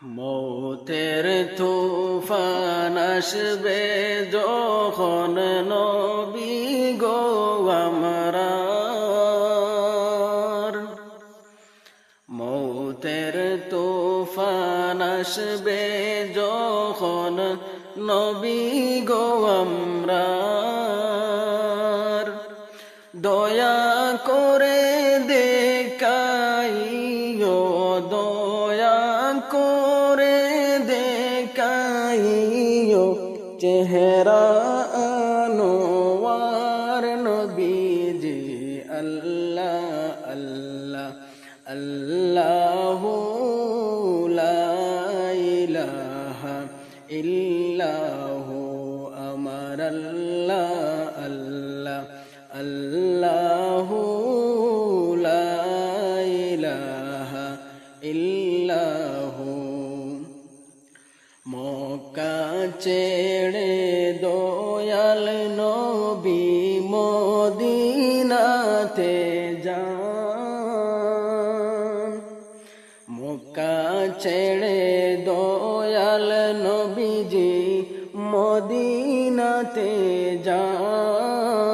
মৌতের তুফান আসবে যখন নবী গো আমরার। মৌতের তুফান আসবে যখন নবী গো আমরার। দয়া করে দেখাইও, দয়া করে দেখাইও চেহারা আনোয়ার নবীজি। আল্লাহ আল্লাহ আল্লাহু লা ইলাহা ইল্লাহু আমার আল্লাহ আল্লাহ আল্লাহু লা ইলাহা ইল্লাহু। মক্কা ছেড়ে দয়াল নবী মদিনাতে যান। মক্কা ছেড়ে দয়াল নবীজি মদিনাতে যান।